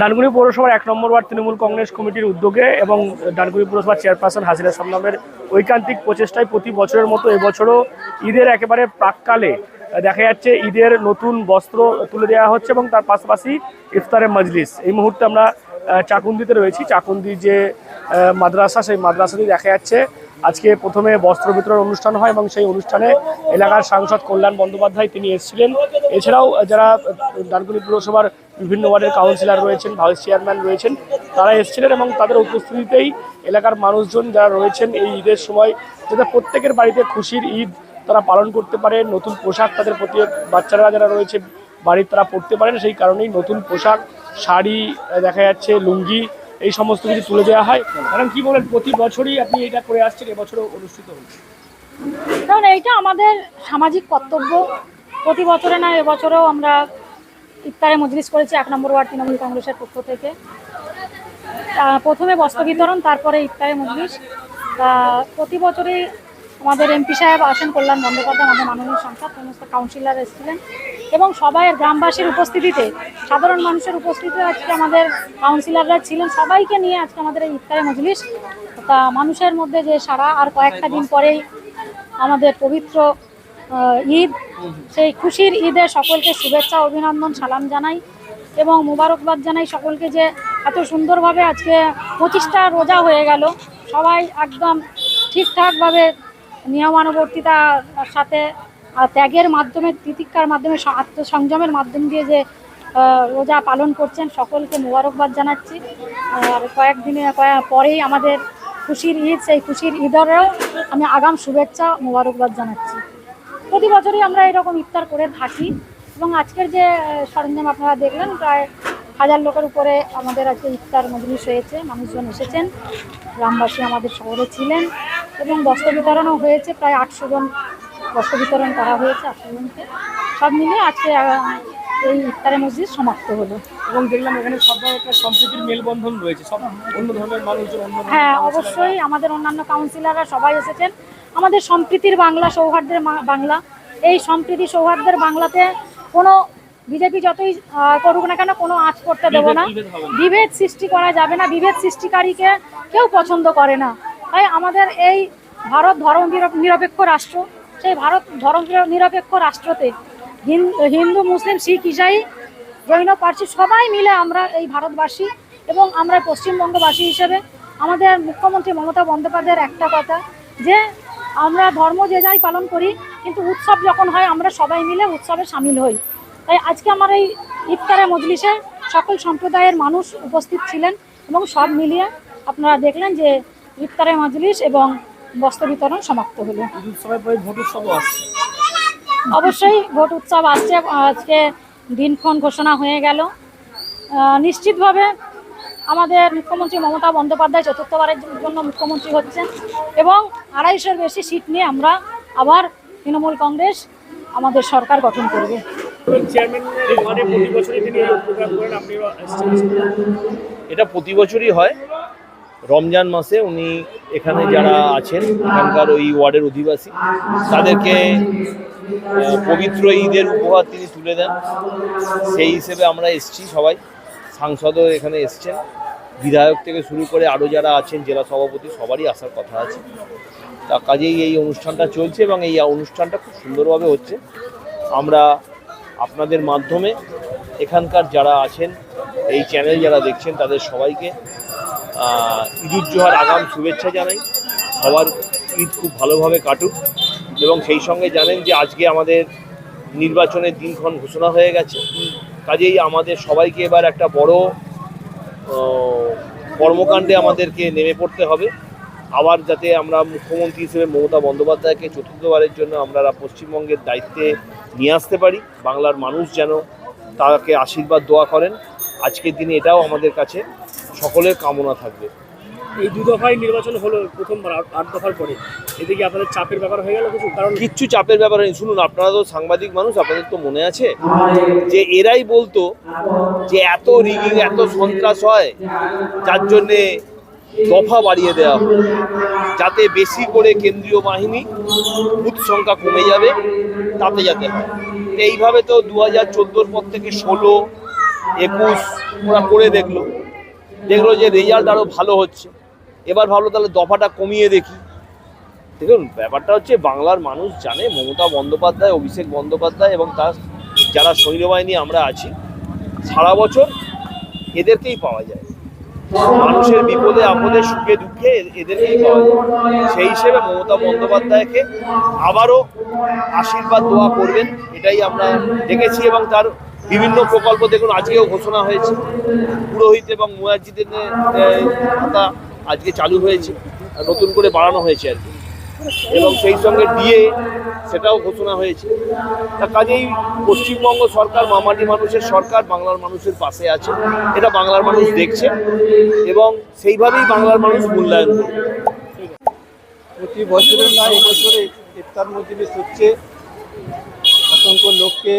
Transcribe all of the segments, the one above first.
ডানকুনি পৌরসভার ১ নম্বর ওয়ার্ড তৃণমূল কংগ্রেস কমিটির উদ্যোগে এবং ডানকুনি পৌরসভার চেয়ারপারসন হাসিনা সামনামের ঐকান্তিক প্রচেষ্টায় প্রতি বছরের মতো এবছরও ঈদের একেবারে প্রাককালে দেখা যাচ্ছে ঈদের নতুন বস্ত্র তুলে দেওয়া হচ্ছে এবং তার পাশাপাশি ইফতারের মজলিস। এই মুহূর্তে আমরা চাকুন্দিতে রয়েছি। চাকুন্দি যে মাদ্রাসা, সেই মাদ্রাসাতেই দেখা যাচ্ছে আজকে প্রথমে বস্ত্র বিতরণ অনুষ্ঠান হয় এবং সেই অনুষ্ঠানে এলাকার সাংসদ কল্যাণ বন্দ্যোপাধ্যায় তিনি এসেছিলেন। এছাড়াও যারা ডানকুনি পৌরসভার বিভিন্ন ওয়ার্ডের কাউন্সিলর রয়েছেন, ভাইস চেয়ারম্যান রয়েছেন, তারা এসেছিলেন এবং তাদের উপস্থিতিতেই এলাকার মানুষজন যারা রয়েছেন এই ঈদের সময় যাতে প্রত্যেকের বাড়িতে খুশির ঈদ তারা পালন করতে পারে, নতুন পোশাক তাদের প্রতি বাচ্চারা যারা রয়েছে বাড়ির তারা পরতে পারেন, সেই কারণেই নতুন পোশাক, শাড়ি দেখা যাচ্ছে, লুঙ্গি, এই সমস্ত কিছু তুলে দেওয়া হয়। কারণ কি বলেন, প্রতি বছরই আপনি এটা করে আসছেন, এবছরও অনুষ্ঠিত হচ্ছে। কারণ এইটা আমাদের সামাজিক কর্তব্য, প্রতি বছরে না এবছরেও আমরা ইফতারে মজলিস করেছি ১ নম্বর ওয়ার্ড তৃণমূল কংগ্রেসের পক্ষ থেকে। প্রথমে বস্ত্র বিতরণ, তারপরে ইফতারে মজলিস। প্রতি বছরই আমাদের এমপি সাহেব আসেন, কল্যাণ বন্দ্যোপাধ্যায় আমাদের মাননীয় সংসদ, সমস্ত কাউন্সিলর এসেছিলেন এবং সবাই গ্রামবাসীর উপস্থিতিতে, সাধারণ মানুষের উপস্থিতিতে আজকে আমাদের কাউন্সিলররা ছিলেন, সবাইকে নিয়ে আজকে আমাদের এই ইফতারে মজলিস। তা মানুষের মধ্যে যে সারা, আর কয়েকটা দিন পরেই আমাদের পবিত্র ঈদ, সেই খুশির ঈদে সকলকে শুভেচ্ছা, অভিনন্দন, সালাম জানাই এবং মোবারকবাদ জানাই সকলকে যে এত সুন্দরভাবে আজকে 25টা রোজা হয়ে গেল। সবাই একদম ঠিকঠাকভাবে নিয়মানুবর্তিতার সাথে ত্যাগের মাধ্যমে, তিতিক্ষার মাধ্যমে, আত্মসংযমের মাধ্যম দিয়ে যে রোজা পালন করছেন, সকলকে মোবারকবাদ জানাচ্ছি। আর কয়েকদিনের পরেই আমাদের খুশির ঈদ, সেই খুশির ঈদেরও আমি আগাম শুভেচ্ছা, মোবারকবাদ জানাচ্ছি। প্রতি বছরই আমরা এরকম ইফতার করে থাকি এবং আজকের যে সরঞ্জাম আপনারা দেখলেন, প্রায় 1000 লোকের উপরে আমাদের আজকে ইফতার মজলিস হয়েছে। মানুষজন এসেছেন, গ্রামবাসী আমাদের শহরে ছিলেন এবং বস্ত্র বিতরণও হয়েছে। প্রায় 800 জন বস্ত্র বিতরণ করা হয়েছে, 800 জনকে। সব মিলিয়ে আজকে এই ইফতারের মজলিস সমাপ্ত হলো। এবং দেখলাম এখানে সব একটা সম্প্রীতির মেলবন্ধন রয়েছে, সব অন্য ধর্মের মানুষজন। হ্যাঁ, অবশ্যই আমাদের অন্যান্য কাউন্সিলররা সবাই এসেছেন। আমাদের সম্প্রীতির বাংলা, সৌহার্দ্যের বাংলা। এই সম্প্রীতি সৌহার্দ্যের বাংলাতে কোনো বিজেপি যতই করুক না কেন কোনো আঁচ করতে দেবো না, বিভেদ সৃষ্টি করা যাবে না। বিভেদ সৃষ্টিকারীকে কেউ পছন্দ করে না। তাই আমাদের এই ভারত ধর্ম নিরপেক্ষ রাষ্ট্র, সেই ভারত ধর্ম নিরপেক্ষ রাষ্ট্রতে হিন্দু, মুসলিম, শিখ, ইসাই, জৈন, পার্সি সবাই মিলে আমরা এই ভারতবাসী এবং আমরা পশ্চিমবঙ্গবাসী হিসেবে আমাদের মুখ্যমন্ত্রী মমতা বন্দ্যোপাধ্যায়ের একটা কথা যে আমরা ধর্ম যে যাই পালন করি, কিন্তু উৎসব যখন হয় আমরা সবাই মিলে উৎসবে সামিল হই। তাই আজকে আমার এই ইফতারে মজলিসে সকল সম্প্রদায়ের মানুষ উপস্থিত ছিলেন এবং সব মিলিয়ে আপনারা দেখলেন যে ইফতারে মজলিস এবং বস্ত্র বিতরণ সমাপ্ত হলো। অবশ্যই ভোট উৎসব আসছে, আজকে দিনক্ষণ ঘোষণা হয়ে গেল। নিশ্চিতভাবে আমাদের মুখ্যমন্ত্রী মমতা বন্দ্যোপাধ্যায় চতুর্থবারের জন্য মুখ্যমন্ত্রী হচ্ছেন এবং 250-এর বেশি সিট নিয়ে আমরা আবার তৃণমূল কংগ্রেস আমাদের সরকার গঠন করবে। এটা প্রতি বছরই হয়। রমজান মাসে উনি এখানে যারা আছেন, এখানকার ওই ওয়ার্ডের অধিবাসী, তাদেরকে পবিত্র ঈদের উপহার তিনি তুলে দেন। সেই হিসেবে আমরা এসেছি সবাই, সাংসদও এখানে এসছেন, বিধায়ক থেকে শুরু করে আরও যারা আছেন, জেলা সভাপতি, সবারই আসার কথা আছে। তা কাজেই এই অনুষ্ঠানটা চলছে এবং এই অনুষ্ঠানটা খুব সুন্দরভাবে হচ্ছে। আমরা আপনাদের মাধ্যমে এখানকার যারা আছেন, এই চ্যানেল যারা দেখছেন, তাদের সবাইকে ঈদুজ্জোহার আগাম শুভেচ্ছা জানাই। সবার ঈদ খুব ভালোভাবে কাটুক এবং সেই সঙ্গে জানেন যে আজকে আমাদের নির্বাচনের দিনক্ষণ ঘোষণা হয়ে গেছে। কাজেই আমাদের সবাইকে এবার একটা বড় কর্মকাণ্ডে আমাদেরকে নেমে পড়তে হবে। আবার যাতে আমরা মুখ্যমন্ত্রী হিসেবে মমতা বন্দ্যোপাধ্যায়কে চতুর্থবারের জন্য আমরা পশ্চিমবঙ্গের দায়িত্বে নিয়ে আসতে পারি। বাংলার মানুষ যেন তাকে আশীর্বাদ দোয়া করেন। আজকের দিনে এটাও আমাদের কাছে সকলের কামনা থাকবে। এই 2 দফায় নির্বাচন হলো, প্রথমবার 8 দফার পরে, এদিকে আপনাদের চাপের ব্যাপার হয়ে গেল কিছু? কারণ কিচ্ছু চাপের ব্যাপার নেই। শুনুন, আপনারা তো সাংবাদিক মানুষ, আপনাদের তো মনে আছে যে এরাই বলতো যে এত রিগিং, এত সন্ত্রাস হয়, যার জন্যে দফা বাড়িয়ে দেওয়া হয় যাতে বেশি করে কেন্দ্রীয় বাহিনী, বুথ সংখ্যা কমে যাবে, তাতে যাতে হয়। এইভাবে তো 2014-র পর থেকে 16, 21 ওরা করে দেখলো যে রেজাল্ট আরও ভালো হচ্ছে। এবার ভাবলো তাহলে দফাটা কমিয়ে দেখি। দেখুন, ব্যাপারটা হচ্ছে বাংলার মানুষ জানে মমতা বন্দ্যোপাধ্যায়, অভিষেক বন্দ্যোপাধ্যায় এবং তার যারা সৈন্যবাহিনী আমরা আছি, সারা বছর এদেরকেই পাওয়া যায়। মানুষের বিপদে আপদে সুখে দুঃখে এদেরকেই পাওয়া যায়। সেই হিসেবে মমতা বন্দ্যোপাধ্যায়কে আবারও আশীর্বাদ দোয়া করবেন, এটাই আমরা দেখেছি। এবং তার বিভিন্ন প্রকল্প দেখুন আজকেও ঘোষণা হয়েছে, পুরোহিত এবং মুয়াজ্জিদের ভাতা আজকে চালু হয়েছে, নতুন করে বাড়ানো হয়েছে আর কি। এবং সেই সঙ্গে ডিএ সেটাও ঘোষণা হয়েছে। তা কাজেই পশ্চিমবঙ্গ সরকার মামাটি মানুষের সরকার, বাংলার মানুষের পাশে আছে, এটা বাংলার মানুষ দেখছে এবং সেইভাবেই বাংলার মানুষ মূল্যায়ন করবে। প্রতি বছরের না এবছরে ইফতার মজলিস হচ্ছে। অসংখ্য লোককে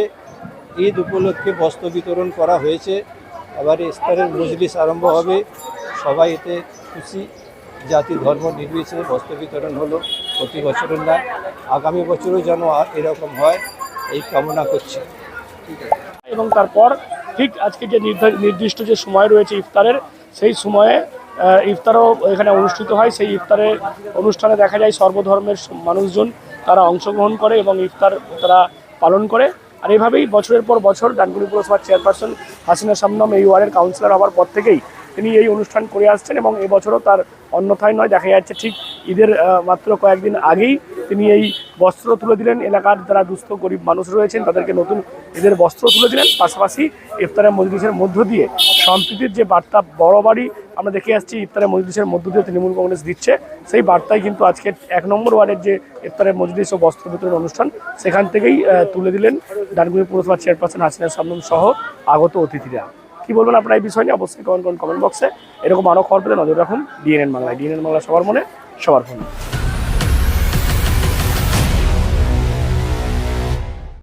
ঈদ উপলক্ষে বস্ত্র বিতরণ করা হয়েছে। এবারে ইফতারের মজলিস আরম্ভ হবে, সবাই এতে খুশি। জাতি ধর্ম নির্বিশেষে বস্ত্র বিতরণ হলো প্রতি বছরের না, আগামী বছরও যেন এরকম হয় এই কামনা করছি। ঠিক আছে। এবং তারপর ঠিক আজকে যে নির্দিষ্ট যে সময় রয়েছে ইফতারের, সেই সময়ে ইফতারও এখানে অনুষ্ঠিত হয়। সেই ইফতারের অনুষ্ঠানে দেখা যায় সর্বধর্মের মানুষজন তারা অংশগ্রহণ করে এবং ইফতার তারা পালন করে। আর এইভাবেই বছরের পর বছর ডানকুনি পুরসভার চেয়ারপারসন হাসিনা শাবনম এই ওয়ার্ডের কাউন্সিলর হওয়ার পর থেকেই তিনি এই অনুষ্ঠান করে আসছেন এবং এবছরও তার অন্যথায় নয়। দেখা যাচ্ছে ঠিক ঈদের মাত্র কয়েকদিন আগেই তিনি এই বস্ত্র তুলে দিলেন। এলাকার যারা দুস্থ গরিব মানুষ রয়েছেন তাদেরকে নতুন ঈদের বস্ত্র তুলে দিলেন। পাশাপাশি ইফতারের মজলিসের মধ্য দিয়ে সম্প্রীতির যে বার্তা বড় বাড়ি আমরা দেখে আসছি ইফতারের মজলিসের মধ্য দিয়ে তৃণমূল কংগ্রেস দিচ্ছে, সেই বার্তায় কিন্তু আজকে 1 নম্বর ওয়ার্ডের যে ইফতারের মজলিস ও বস্ত্র বিতরণ অনুষ্ঠান সেখান থেকেই তুলে দিলেন ডানকুনি পুরসভার চেয়ারপারসন হাসিনা শাবনম সহ আগত অতিথিরা। কি বলবেন আপনারা এই বিষয় নিয়ে অবশ্যই কমেন্ট বক্সে। এরকম আরও খবর পেলে নজর রাখুন ডিএনএন বাংলায়। ডিএনএন বাংলা সবার মনে সবার ফোনে।